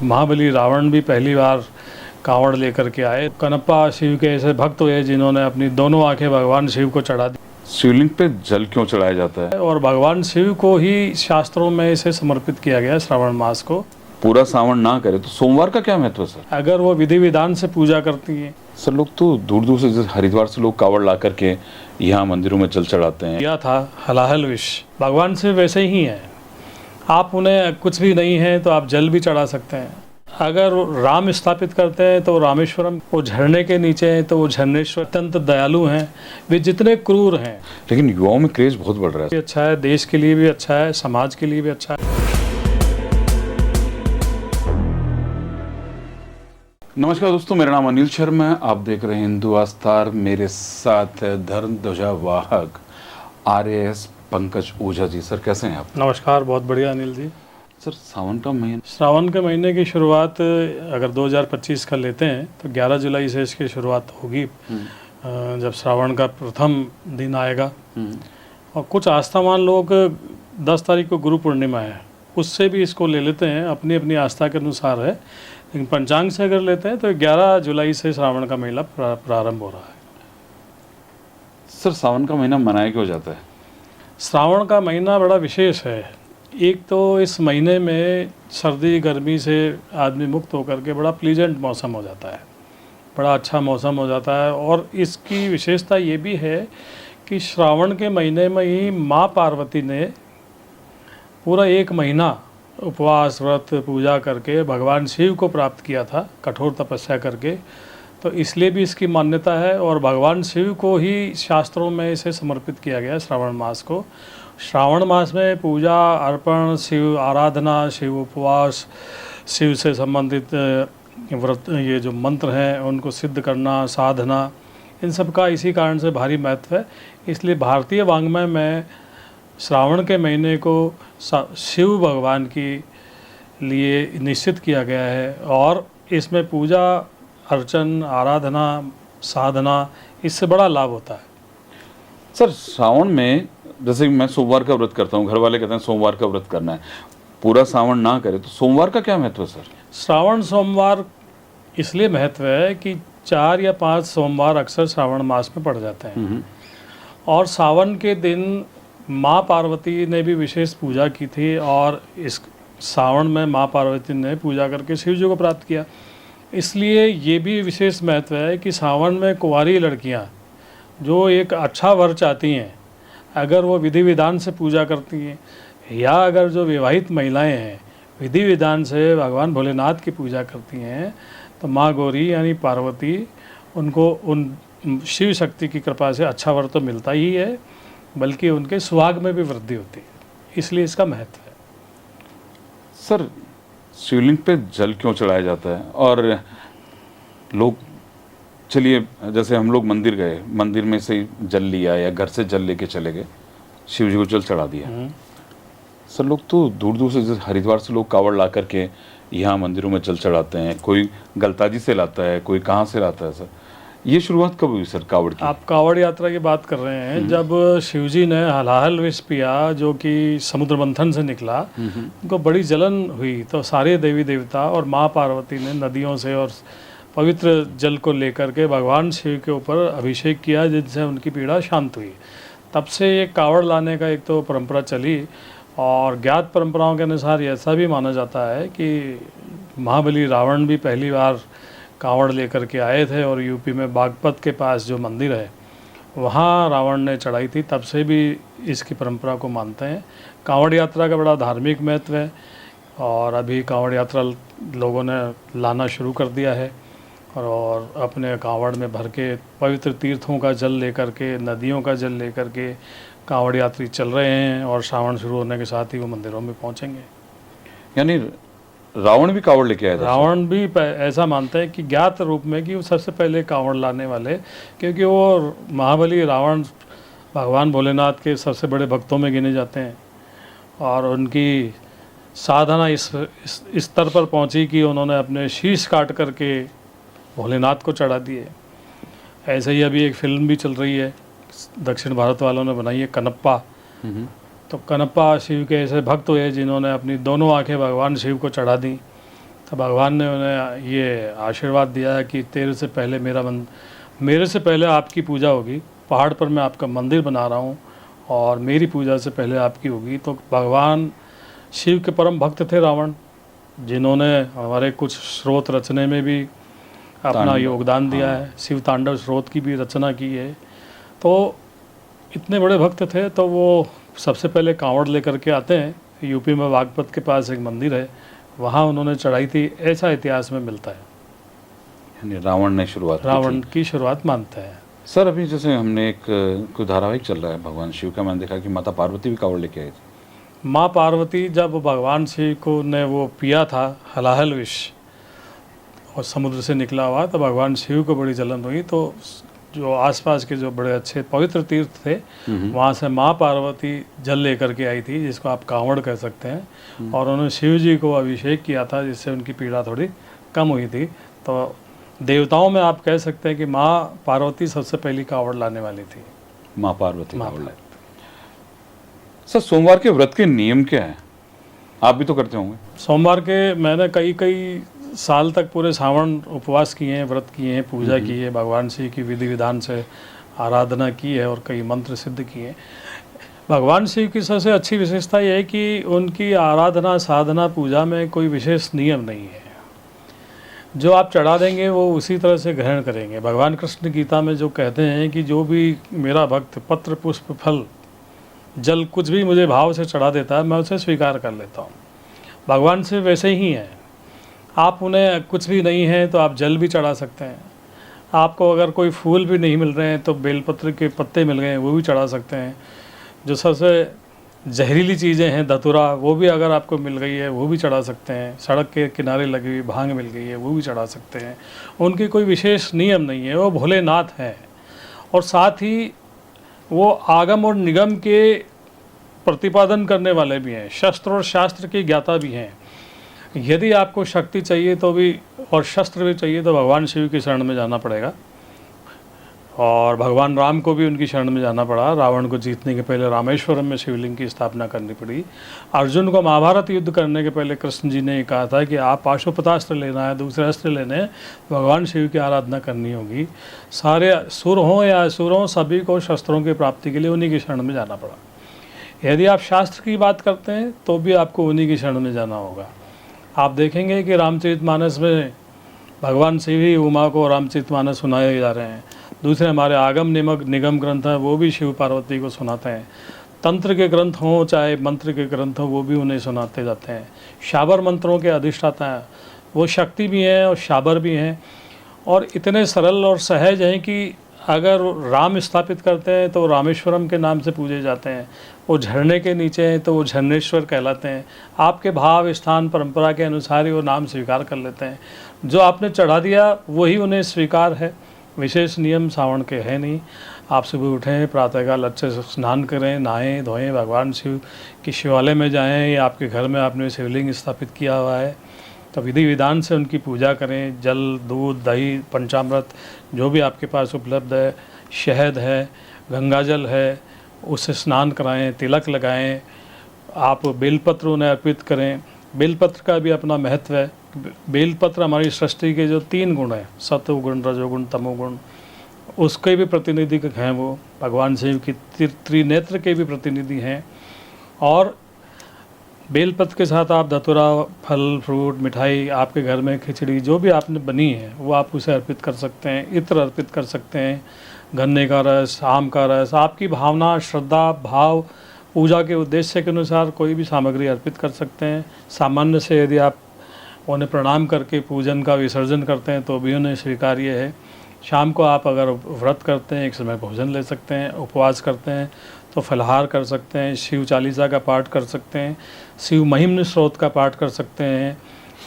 महाबली रावण भी पहली बार कांवड़ लेकर के आए। कनप्पा शिव के ऐसे भक्त हुए जिन्होंने अपनी दोनों आंखें भगवान शिव को चढ़ा दी। शिवलिंग पे जल क्यों चढ़ाया जाता है? और भगवान शिव को ही शास्त्रों में इसे समर्पित किया गया श्रावण मास को। पूरा सावन ना करे तो सोमवार का क्या महत्व है सर? अगर वो विधि विधान से पूजा करती हैं। सर लोग तो दूर दूर से, जैसे हरिद्वार से लोग कावड़ ला करके यहाँ मंदिरों में जल चढ़ाते हैं। किया था हलाहल विष, भगवान शिव वैसे ही हैं। आप उन्हें कुछ भी नहीं है तो आप जल भी चढ़ा सकते हैं। अगर राम स्थापित करते हैं तो रामेश्वरम, वो झरने के नीचे हैं तो वो झरनेश्वर अत्यंत दयालु हैं। वे जितने क्रूर हैं, लेकिन युवाओं में क्रेज बहुत बढ़ रहा है। अच्छा है, देश के लिए भी अच्छा है, समाज के लिए भी अच्छा है। नमस्कार दोस्तों, मेरा नाम अनिल शर्मा है। आप देख रहे हैं हिंदू आस्था। मेरे साथ है धर्म ध्वजा वाहक RAS पंकज ओझा जी। सर कैसे हैं आप? नमस्कार, बहुत बढ़िया अनिल जी। सर सावन का महीना, श्रावण के महीने की शुरुआत अगर 2025 का लेते हैं तो 11 जुलाई से इसकी शुरुआत होगी, जब श्रावण का प्रथम दिन आएगा। और कुछ आस्थावान लोग 10 तारीख को गुरु पूर्णिमा है, उससे भी इसको ले लेते हैं, अपनी अपनी आस्था के अनुसार है। लेकिन पंचांग से अगर लेते हैं तो 11 जुलाई से श्रावण का महीना प्रारंभ हो रहा है। सर सावन का महीना मनाया क्यों जाता है? श्रावण का महीना बड़ा विशेष है। एक तो इस महीने में सर्दी गर्मी से आदमी मुक्त होकर के बड़ा प्लीजेंट मौसम हो जाता है, बड़ा अच्छा मौसम हो जाता है। और इसकी विशेषता ये भी है कि श्रावण के महीने में ही माँ पार्वती ने पूरा एक महीना उपवास व्रत पूजा करके भगवान शिव को प्राप्त किया था, कठोर तपस्या करके। तो इसलिए भी इसकी मान्यता है। और भगवान शिव को ही शास्त्रों में इसे समर्पित किया गया श्रावण मास को। श्रावण मास में पूजा अर्पण, शिव आराधना, शिव उपवास, शिव से संबंधित व्रत, ये जो मंत्र हैं उनको सिद्ध करना, साधना, इन सब का इसी कारण से भारी महत्व है। इसलिए भारतीय वाङ्मय में श्रावण के महीने को शिव भगवान के लिए निश्चित किया गया है। और इसमें पूजा अर्चन, आराधना, साधना, इससे बड़ा लाभ होता है। सर सावन में जैसे मैं सोमवार का व्रत करता हूँ, घर वाले कहते हैं सोमवार का व्रत करना है, पूरा सावन ना करे तो सोमवार का क्या महत्व है सर? श्रावण सोमवार इसलिए महत्व है कि 4 या 5 सोमवार अक्सर श्रावण मास में पड़ जाते हैं। और सावन के दिन माँ पार्वती ने भी विशेष पूजा की थी। और इस सावन में माँ पार्वती ने पूजा करके शिव जी को प्राप्त किया। इसलिए ये भी विशेष महत्व है कि सावन में कुंवारी लड़कियाँ जो एक अच्छा वर चाहती हैं, अगर वो विधि विधान से पूजा करती हैं, या अगर जो विवाहित महिलाएं हैं विधि विधान से भगवान भोलेनाथ की पूजा करती हैं, तो माँ गौरी यानी पार्वती उनको उन शिव शक्ति की कृपा से अच्छा वर तो मिलता ही है, बल्कि उनके सुहाग में भी वृद्धि होती है। इसलिए इसका महत्व है। सर शिवलिंग पे जल क्यों चढ़ाया जाता है? और लोग, चलिए जैसे हम लोग मंदिर गए, मंदिर में से जल लिया या घर से जल लेके चले गए, शिव जी को जल चढ़ा दिया। सर लोग तो दूर दूर से, जैसे हरिद्वार से लोग कावड़ ला करके यहाँ मंदिरों में जल चढ़ाते हैं। कोई गलताजी से लाता है, कोई कहाँ से लाता है। सर ये शुरुआत कब हुई सर कावड़ की? आप कावड़ यात्रा की बात कर रहे हैं। जब शिवजी ने हलाहल विष पिया, जो कि समुद्र मंथन से निकला, उनको बड़ी जलन हुई। तो सारे देवी देवता और माँ पार्वती ने नदियों से और पवित्र जल को लेकर के भगवान शिव के ऊपर अभिषेक किया, जिनसे उनकी पीड़ा शांत हुई। तब से ये कावड़ लाने का एक तो परंपरा चली। और ज्ञात परंपराओं के अनुसार ऐसा भी माना जाता है कि महाबली रावण भी पहली बार कावड़ लेकर के आए थे। और यूपी में बागपत के पास जो मंदिर है, वहाँ रावण ने चढ़ाई थी। तब से भी इसकी परंपरा को मानते हैं। कावड़ यात्रा का बड़ा धार्मिक महत्व है। और अभी कावड़ यात्रा लोगों ने लाना शुरू कर दिया है। और अपने कावड़ में भर के पवित्र तीर्थों का जल लेकर के, नदियों का जल लेकर के कावड़ यात्री चल रहे हैं। और श्रावण शुरू होने के साथ ही वो मंदिरों में पहुँचेंगे। यानी रावण भी कावड़ लेके आया था? रावण भी ऐसा मानते हैं कि ज्ञात रूप में कि वो सबसे पहले कावड़ लाने वाले, क्योंकि वो महाबली रावण भगवान भोलेनाथ के सबसे बड़े भक्तों में गिने जाते हैं। और उनकी साधना इस स्तर पर पहुंची कि उन्होंने अपने शीश काट करके भोलेनाथ को चढ़ा दिए। ऐसे ही अभी एक फिल्म भी चल रही है, दक्षिण भारत वालों ने बनाई है, कनप्पा। तो कनप्पा शिव के ऐसे भक्त हुए जिन्होंने अपनी दोनों आंखें भगवान शिव को चढ़ा दी। तो भगवान ने उन्हें ये आशीर्वाद दिया है कि तेरे से पहले मेरे से पहले आपकी पूजा होगी, पहाड़ पर मैं आपका मंदिर बना रहा हूँ और मेरी पूजा से पहले आपकी होगी। तो भगवान शिव के परम भक्त थे रावण, जिन्होंने हमारे कुछ स्रोत रचने में भी अपना योगदान दिया है। शिव तांडव स्रोत की भी रचना की है। तो इतने बड़े भक्त थे, तो वो सबसे पहले कांवड़ लेकर के आते हैं। यूपी में बागपत के पास एक मंदिर है, वहाँ उन्होंने चढ़ाई थी, ऐसा इतिहास में मिलता है। यानी रावण ने शुरुआत रावण की शुरुआत मानते हैं। सर अभी जैसे हमने एक कोई धारावाहिक चल रहा है भगवान शिव का, मैंने देखा कि माता पार्वती भी कांवड़ लेके आई थी। माँ पार्वती जब भगवान शिव को ने वो पिया था हलाहल विष और समुद्र से निकला हुआ, तो भगवान शिव को बड़ी जलन हुई। तो जो आसपास के जो बड़े अच्छे पवित्र तीर्थ थे, वहाँ से माँ पार्वती जल लेकर के आई थी, जिसको आप कांवड़ कह सकते हैं। और उन्होंने शिव जी को अभिषेक किया था, जिससे उनकी पीड़ा थोड़ी कम हुई थी। तो देवताओं में आप कह सकते हैं कि माँ पार्वती सबसे पहली कांवड़ लाने वाली थी। माँ पार्वती कांवड़ लाए। सर सोमवार के व्रत के नियम क्या है? आप भी तो करते होंगे। सोमवार के मैंने कई साल तक पूरे सावन उपवास किए हैं, व्रत किए हैं, पूजा की है, भगवान शिव की विधि विधान से आराधना की है और कई मंत्र सिद्ध किए हैं। भगवान शिव की सबसे अच्छी विशेषता यह है कि उनकी आराधना साधना पूजा में कोई विशेष नियम नहीं है। जो आप चढ़ा देंगे वो उसी तरह से ग्रहण करेंगे। भगवान कृष्ण गीता में जो कहते हैं कि जो भी मेरा भक्त पत्र पुष्प फल जल कुछ भी मुझे भाव से चढ़ा देता है, मैं उसे स्वीकार कर लेता हूँ। भगवान से वैसे ही हैं। आप उन्हें कुछ भी नहीं है तो आप जल भी चढ़ा सकते हैं। आपको अगर कोई फूल भी नहीं मिल रहे हैं तो बेलपत्र के पत्ते मिल गए हैं, वो भी चढ़ा सकते हैं। जो सबसे जहरीली चीज़ें हैं धतूरा, वो भी अगर आपको मिल गई है वो भी चढ़ा सकते हैं। सड़क के किनारे लगी हुई भांग मिल गई है, वो भी चढ़ा सकते हैं। उनकी कोई विशेष नियम नहीं है, वो भोलेनाथ हैं। और साथ ही वो आगम और निगम के प्रतिपादन करने वाले भी हैं, शस्त्र और शास्त्र के ज्ञाता भी हैं। यदि आपको शक्ति चाहिए तो भी और शस्त्र भी चाहिए तो भगवान शिव की शरण में जाना पड़ेगा। और भगवान राम को भी उनकी शरण में जाना पड़ा। रावण को जीतने के पहले रामेश्वरम में शिवलिंग की स्थापना करनी पड़ी। अर्जुन को महाभारत युद्ध करने के पहले कृष्ण जी ने कहा था कि आप पाशुपतास्त्र लेना है, दूसरे अस्त्र लेने, भगवान शिव की आराधना करनी होगी। सारे सुर हों या असुर हों, सभी को शस्त्रों की प्राप्ति के लिए उन्हीं की शरण में जाना पड़ा। यदि आप शास्त्र की बात करते हैं तो भी आपको उन्हीं की शरण में जाना होगा। आप देखेंगे कि रामचरितमानस में भगवान शिव ही उमा को रामचरितमानस सुनाए जा रहे हैं। दूसरे हमारे आगम निगम ग्रंथ हैं, वो भी शिव पार्वती को सुनाते हैं। तंत्र के ग्रंथ हों चाहे मंत्र के ग्रंथ हों, वो भी उन्हें सुनाते जाते हैं। शाबर मंत्रों के अधिष्ठाता हैं, वो शक्ति भी हैं और शाबर भी हैं। और इतने सरल और सहज हैं कि अगर राम स्थापित करते हैं तो रामेश्वरम के नाम से पूजे जाते हैं। वो झरने के नीचे हैं तो वो झरनेश्वर कहलाते हैं। आपके भाव स्थान परंपरा के अनुसार ही वो नाम स्वीकार कर लेते हैं। जो आपने चढ़ा दिया वही उन्हें स्वीकार है। विशेष नियम सावन के हैं नहीं। आप सुबह उठें, प्रातःकाल अच्छे से स्नान करें, नहाएं धोएं, भगवान शिव की शिवालय में जाएं या आपके घर में आपने शिवलिंग स्थापित किया हुआ है तो विधि विधान से उनकी पूजा करें। जल, दूध, दही, पंचामृत जो भी आपके पास उपलब्ध है, शहद है, गंगाजल है, उससे स्नान कराएं, तिलक लगाएं। आप बेलपत्र उन्हें अर्पित करें। बेलपत्र का भी अपना महत्व है। बेलपत्र हमारी सृष्टि के जो 3 गुण हैं, सत्वगुण, रजोगुण, तमोगुण, उसके भी प्रतिनिधि हैं। वो भगवान शिव की त्रिनेत्र के भी प्रतिनिधि हैं। और बेलपत्र के साथ आप धतूरा, फल, फ्रूट, मिठाई, आपके घर में खिचड़ी जो भी आपने बनी है वो आप उसे अर्पित कर सकते हैं। इत्र अर्पित कर सकते हैं, गन्ने का रस, आम का रस, आपकी भावना, श्रद्धा, भाव, पूजा के उद्देश्य के अनुसार कोई भी सामग्री अर्पित कर सकते हैं। सामान्य से यदि आप उन्हें प्रणाम करके पूजन का विसर्जन करते हैं तो भी उन्हें स्वीकार्य है। शाम को आप अगर व्रत करते हैं, एक समय भोजन ले सकते हैं। उपवास करते हैं तो फलाहार कर सकते हैं। शिव चालीसा का पाठ कर सकते हैं। शिव महिम्न स्रोत का पाठ कर सकते हैं।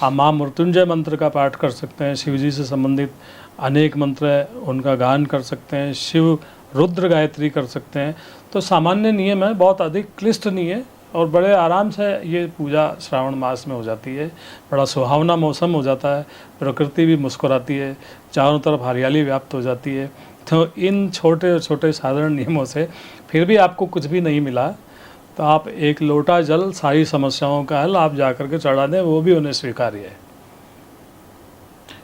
आप माँ मृत्युंजय मंत्र का पाठ कर सकते हैं। शिव जी से संबंधित अनेक मंत्र है उनका गान कर सकते हैं। शिव रुद्र गायत्री कर सकते हैं। तो सामान्य नियम है, बहुत अधिक क्लिष्ट नहीं है और बड़े आराम से ये पूजा श्रावण मास में हो जाती है। बड़ा सुहावना मौसम हो जाता है, प्रकृति भी मुस्कुराती है, चारों तरफ हरियाली व्याप्त हो जाती है। तो इन छोटे छोटे साधारण नियमों से फिर भी आपको कुछ भी नहीं मिला तो आप एक लोटा जल सारी समस्याओं का हल आप जा कर के चढ़ा दें, वो भी उन्हें स्वीकार्य है।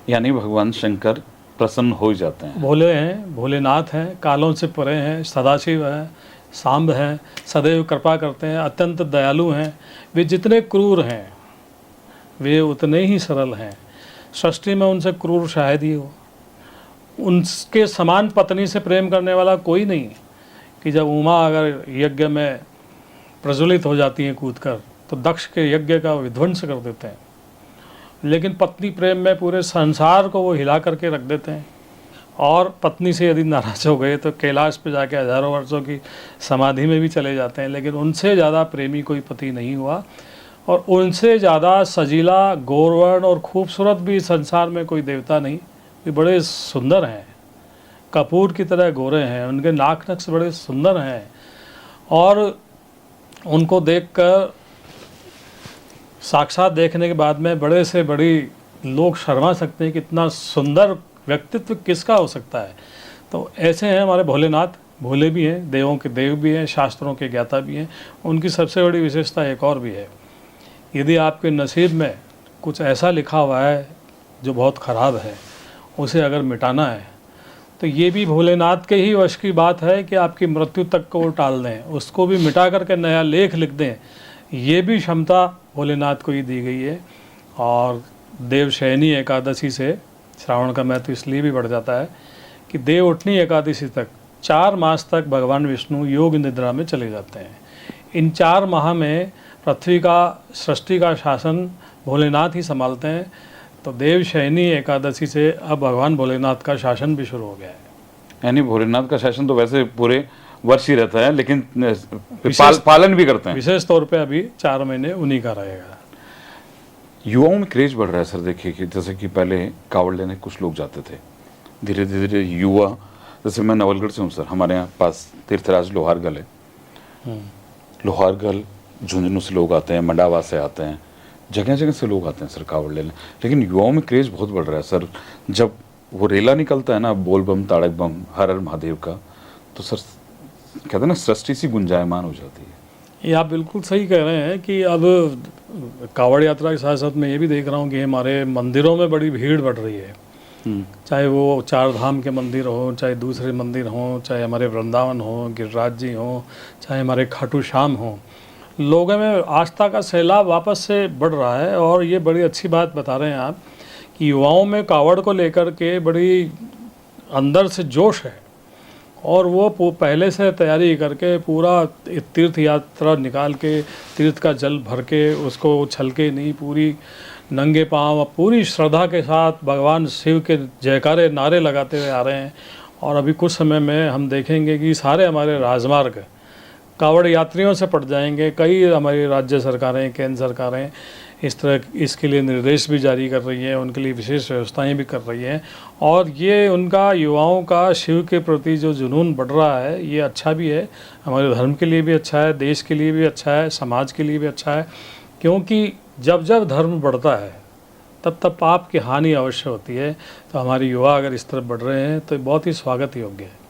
यानी भगवान शंकर प्रसन्न हो ही जाते हैं। भोले हैं, भोलेनाथ हैं, कालों से परे हैं, सदाशिव हैं, सांब हैं, सदैव कृपा करते हैं, अत्यंत दयालु हैं। वे जितने क्रूर हैं वे उतने ही सरल हैं। सृष्टि में उनसे क्रूर शायद ही हो। उनके समान पत्नी से प्रेम करने वाला कोई नहीं, कि जब उमा अगर यज्ञ में प्रज्वलित हो जाती हैं कूदकर, तो दक्ष के यज्ञ का विध्वंस कर देते हैं। लेकिन पत्नी प्रेम में पूरे संसार को वो हिला करके रख देते हैं। और पत्नी से यदि नाराज हो गए तो कैलाश पे जाके हजारों वर्षों की समाधि में भी चले जाते हैं। लेकिन उनसे ज़्यादा प्रेमी कोई पति नहीं हुआ, और उनसे ज़्यादा सजीला, गौरवर्ण और खूबसूरत भी संसार में कोई देवता नहीं। वे बड़े सुंदर हैं, कपूर की तरह गोरे हैं, उनके नाक नक्श बड़े सुंदर हैं। और उनको देखकर, साक्षात देखने के बाद में बड़े से बड़ी लोग शर्मा सकते हैं कि इतना सुंदर व्यक्तित्व किसका हो सकता है। तो ऐसे हैं हमारे भोलेनाथ। भोले भी हैं, देवों के देव भी हैं, शास्त्रों के ज्ञाता भी हैं। उनकी सबसे बड़ी विशेषता एक और भी है, यदि आपके नसीब में कुछ ऐसा लिखा हुआ है जो बहुत ख़राब है, उसे अगर मिटाना है तो ये भी भोलेनाथ के ही वश की बात है कि आपकी मृत्यु तक को टाल दें, उसको भी मिटा करके नया लेख लिख दें। ये भी क्षमता भोलेनाथ को ही दी गई है। और देवशयनी एकादशी से श्रावण का महत्व इसलिए भी बढ़ जाता है कि देव उठनी एकादशी तक 4 मास तक भगवान विष्णु योग निद्रा में चले जाते हैं। इन 4 माह में पृथ्वी का, सृष्टि का शासन भोलेनाथ ही संभालते हैं। तो देवशयनी एकादशी से अब भगवान भोलेनाथ का शासन भी शुरू हो गया है। यानी भोलेनाथ का शासन तो वैसे पूरे वर्ष ही रहता है, लेकिन पालन भी करते हैं। विशेष तौर पे अभी 4 महीने उन्हीं का रहेगा। युवाओं में क्रेज बढ़ रहा है सर। देखिए कि जैसे कि पहले कावड़ लेने कुछ लोग जाते थे, धीरे धीरे युवा, जैसे मैं नवलगढ़ से हूँ सर, हमारे यहाँ पास तीर्थराज लोहारगल है। लोहारगल, झुंझुनू से लोग आते हैं, मंडावा से आते हैं, जगह जगह से लोग आते हैं सर कावड़ लेने। लेकिन युवाओं में क्रेज बहुत बढ़ रहा है सर। जब वो रेला निकलता है ना, बोल बम ताड़क बम हर हर महादेव का, तो सर कहते हैं ना, सृष्टि सी गुंजायमान हो जाती है। ये आप बिल्कुल सही कह रहे हैं कि अब कावड़ यात्रा के साथ साथ मैं ये भी देख रहा हूँ कि हमारे मंदिरों में बड़ी भीड़ बढ़ रही है। चाहे वो 4 धाम के मंदिर हो, चाहे दूसरे मंदिर हों, चाहे हमारे वृंदावन हो, गिरिराज जी हों, चाहे हमारे खाटू श्याम हों, लोगों में आस्था का सैलाब वापस से बढ़ रहा है। और ये बड़ी अच्छी बात बता रहे हैं आप कि युवाओं में कावड़ को लेकर के बड़ी अंदर से जोश है, और वो पहले से तैयारी करके पूरा तीर्थ यात्रा निकाल के, तीर्थ का जल भर के, उसको उछल के नहीं, पूरी नंगे पांव पूरी श्रद्धा के साथ भगवान शिव के जयकारे नारे लगाते हुए आ रहे हैं। और अभी कुछ समय में हम देखेंगे कि सारे हमारे राजमार्ग कावड़ यात्रियों से पट जाएंगे। कई हमारी राज्य सरकारें, केंद्र सरकारें इसके लिए निर्देश भी जारी कर रही हैं, उनके लिए विशेष व्यवस्थाएं भी कर रही हैं। और ये उनका, युवाओं का शिव के प्रति जो जुनून बढ़ रहा है, ये अच्छा भी है, हमारे धर्म के लिए भी अच्छा है, देश के लिए भी अच्छा है, समाज के लिए भी अच्छा है। क्योंकि जब जब धर्म बढ़ता है तब तब पाप की हानि अवश्य होती है। तो हमारे युवा अगर इस तरफ बढ़ रहे हैं तो बहुत ही स्वागत योग्य है।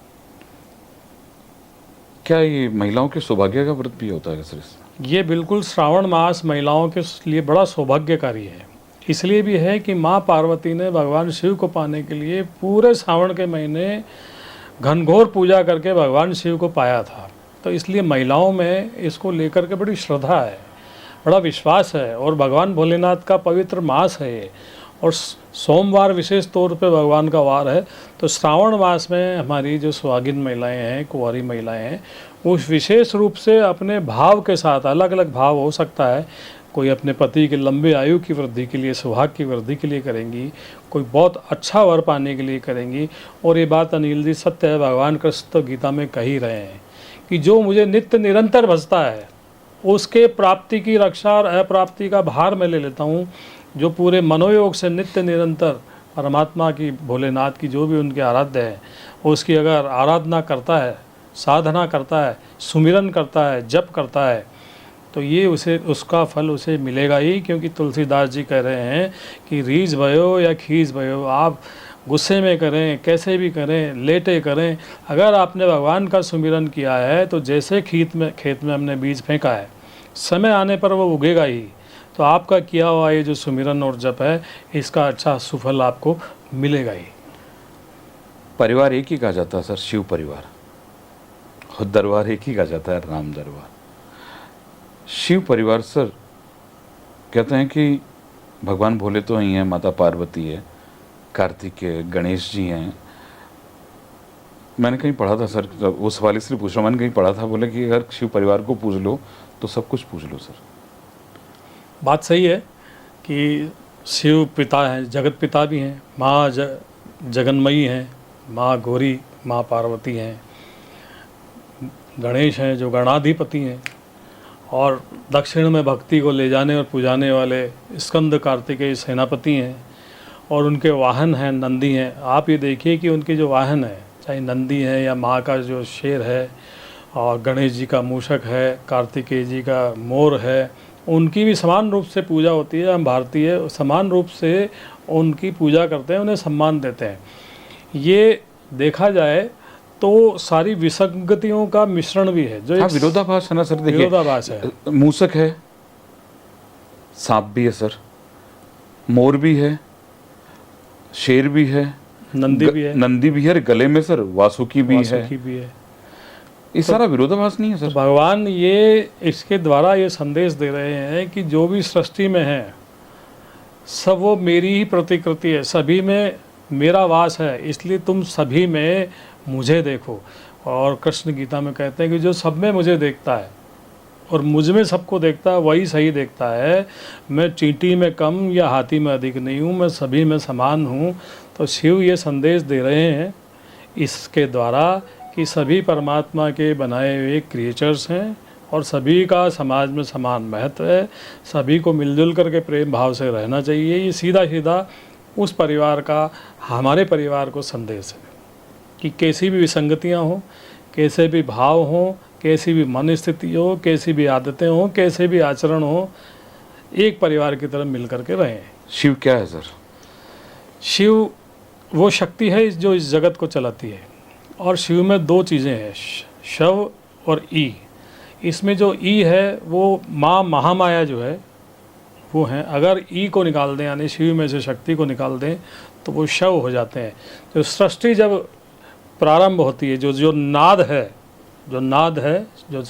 क्या ये महिलाओं के सौभाग्य का व्रत भी होता है सर? ये बिल्कुल श्रावण मास महिलाओं के लिए बड़ा सौभाग्यकारी है। इसलिए भी है कि माँ पार्वती ने भगवान शिव को पाने के लिए पूरे श्रावण के महीने घनघोर पूजा करके भगवान शिव को पाया था। तो इसलिए महिलाओं में इसको लेकर के बड़ी श्रद्धा है, बड़ा विश्वास है। और भगवान भोलेनाथ का पवित्र मास है ये, और सोमवार विशेष तौर पे भगवान का वार है। तो श्रावण मास में हमारी जो सुहागिन महिलाएं हैं, कुंवारी महिलाएं हैं, वो विशेष रूप से अपने भाव के साथ, अलग अलग भाव हो सकता है, कोई अपने पति के लंबे आयु की वृद्धि के लिए, सुहाग की वृद्धि के लिए करेंगी, कोई बहुत अच्छा वर पाने के लिए करेंगी। और ये बात अनिल जी सत्य है, भगवान कृष्ण तो गीता में कह ही रहे हैं कि जो मुझे नित्य निरंतर भजता है उसके प्राप्ति की रक्षा और अप्राप्ति का भार मैं ले लेता हूँ। जो पूरे मनोयोग से नित्य निरंतर परमात्मा की, भोलेनाथ की जो भी उनके आराध्य है, उसकी अगर आराधना करता है, साधना करता है, सुमिरन करता है, जप करता है, तो ये उसे, उसका फल उसे मिलेगा ही। क्योंकि तुलसीदास जी कह रहे हैं कि रीझ भयो या खींच भयो, आप गुस्से में करें, कैसे भी करें, लेटे करें, अगर आपने भगवान का सुमिरन किया है तो जैसे खेत में हमने बीज फेंका है, समय आने पर वो उगेगा ही। तो आपका किया हुआ ये जो सुमिरन और जप है, इसका अच्छा सुफल आपको मिलेगा ही। परिवार एक ही कहा जाता है सर, शिव परिवार, और दरबार एक ही कहा जाता है, राम दरबार। शिव परिवार सर, कहते हैं कि भगवान भोले तो ही हैं, माता पार्वती है, कार्तिक है, गणेश जी हैं। मैंने कहीं पढ़ा था सर, वो सवाल इसलिए पूछ रहा हूँ, मैंने कहीं पढ़ा था, बोले कि अगर शिव परिवार को पूज लो तो सब कुछ पूज लो सर। बात सही है कि शिव पिता हैं, जगत पिता भी हैं, माँ जगन्मयी हैं, माँ गौरी, माँ पार्वती हैं, गणेश हैं जो गणाधिपति हैं, और दक्षिण में भक्ति को ले जाने और पुजाने वाले स्कंद कार्तिकेय सेनापति हैं, और उनके वाहन हैं नंदी हैं। आप ये देखिए कि उनके जो वाहन हैं, चाहे नंदी है या माँ का जो शेर है, और गणेश जी का मूषक है, कार्तिकेय जी का मोर है, उनकी भी समान रूप से पूजा होती है। हम भारतीय समान रूप से उनकी पूजा करते हैं, उन्हें सम्मान देते हैं। ये देखा जाए तो सारी विसंगतियों का मिश्रण भी है, जो हाँ, विरोधाभास है ना सर। देखिए, विरोधाभास है। मूसक है, सांप भी है सर, मोर भी है, शेर भी है, नंदी भी है, नंदी भी है, गले में सर वासुकी भी है। ये सारा विरोधाभास नहीं है सर? तो भगवान ये इसके द्वारा ये संदेश दे रहे हैं कि जो भी सृष्टि में है सब वो मेरी ही प्रतिकृति है, सभी में मेरा वास है, इसलिए तुम सभी में मुझे देखो। और कृष्ण गीता में कहते हैं कि जो सब में मुझे देखता है और मुझ में सबको देखता है वही सही देखता है। मैं चींटी में कम या हाथी में अधिक नहीं हूँ, मैं सभी में समान हूँ। तो शिव ये संदेश दे रहे हैं इसके द्वारा कि सभी परमात्मा के बनाए हुए क्रिएचर्स हैं और सभी का समाज में समान महत्व है, सभी को मिलजुल करके प्रेम भाव से रहना चाहिए। ये सीधा सीधा उस परिवार का, हमारे परिवार को संदेश है कि कैसी भी विसंगतियाँ हों, कैसे भी भाव हों, कैसी भी मन स्थिति हो, कैसी भी आदतें हों, कैसे भी आचरण हो, एक परिवार की तरह मिल करके रहें। शिव क्या है सर? शिव वो शक्ति है जो इस जगत को चलाती है, और शिव में दो चीज़ें हैं, शव और ई। इसमें जो ई है वो माँ महामाया जो है वो हैं। अगर ई को निकाल दें, यानी शिव में से शक्ति को निकाल दें, तो वो शव हो जाते हैं। जो सृष्टि जब प्रारंभ होती है, जो नाद है, जो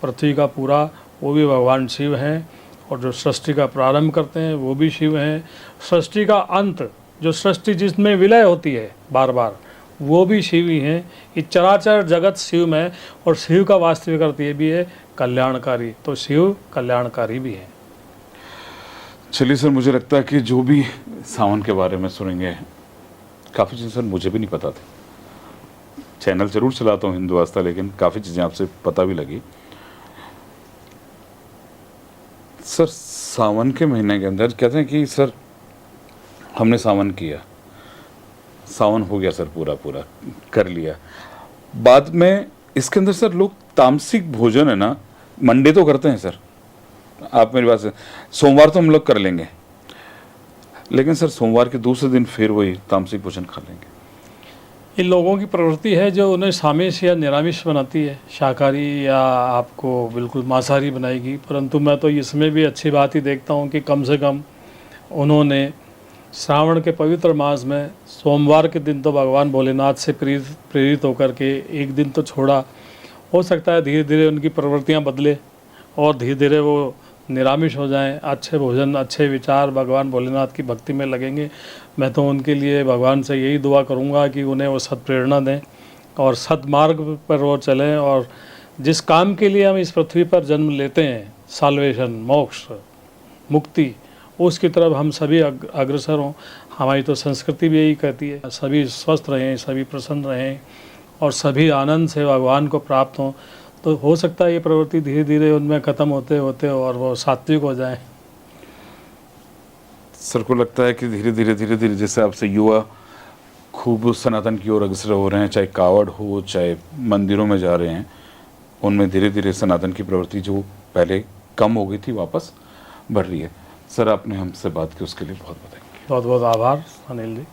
पृथ्वी का पूरा, वो भी भगवान शिव हैं। और जो सृष्टि का प्रारंभ करते हैं वो भी शिव हैं। सृष्टि का अंत, जो सृष्टि जिसमें विलय होती है बार बार, वो भी शिव ही हैं। ये चराचर जगत शिव में, और शिव का वास्तविक अर्थ ये भी है कल्याणकारी, तो शिव कल्याणकारी भी है। चलिए सर, मुझे लगता है कि जो भी सावन के बारे में सुनेंगे, काफ़ी चीज़ें सर मुझे भी नहीं पता थी। चैनल जरूर चलाता हूँ हिंदू आस्था, लेकिन काफ़ी चीज़ें आपसे पता भी लगी। सर सावन के महीने के अंदर कहते हैं कि सर हमने सावन किया, सावन हो गया सर, पूरा कर लिया, बाद में इसके अंदर सर लोग तामसिक भोजन है ना, मंडे तो करते हैं सर, आप मेरी बात से, सोमवार तो हम लोग कर लेंगे, लेकिन सर सोमवार के दूसरे दिन फिर वही तामसिक भोजन खा लेंगे। इन लोगों की प्रवृत्ति है जो उन्हें सामिष या निरामिष बनाती है, शाकाहारी या आपको बिल्कुल मांसाहारी बनाएगी। परंतु मैं तो इसमें भी अच्छी बात ही देखता हूँ कि कम से कम उन्होंने श्रावण के पवित्र मास में सोमवार के दिन तो भगवान भोलेनाथ से प्रेरित होकर के एक दिन तो छोड़ा। हो सकता है धीरे धीरे उनकी प्रवृत्तियाँ बदले और धीरे धीरे वो निरामिष हो जाएं, अच्छे भोजन, अच्छे विचार भगवान भोलेनाथ की भक्ति में लगेंगे। मैं तो उनके लिए भगवान से यही दुआ करूंगा कि उन्हें वो सत्प्रेरणा दें और सद्मार्ग पर वो चलें, और जिस काम के लिए हम इस पृथ्वी पर जन्म लेते हैं, साल्वेशन, मोक्ष, मुक्ति, उसकी तरफ हम सभी अग्रसर हों। हमारी तो संस्कृति भी यही कहती है, सभी स्वस्थ रहें, सभी प्रसन्न रहें और सभी आनंद से भगवान को प्राप्त हों। तो हो सकता है ये प्रवृत्ति धीरे धीरे उनमें ख़त्म होते होते और वो सात्विक हो जाए। सर को लगता है कि धीरे धीरे जैसे आपसे युवा खूब सनातन की ओर अग्रसर हो रहे हैं, चाहे कावड़ हो, चाहे मंदिरों में जा रहे हैं, उनमें धीरे धीरे सनातन की प्रवृत्ति जो पहले कम हो गई थी वापस बढ़ रही है। सर आपने हमसे बात की उसके लिए बहुत बहुत बहुत बहुत आभार अनिल जी।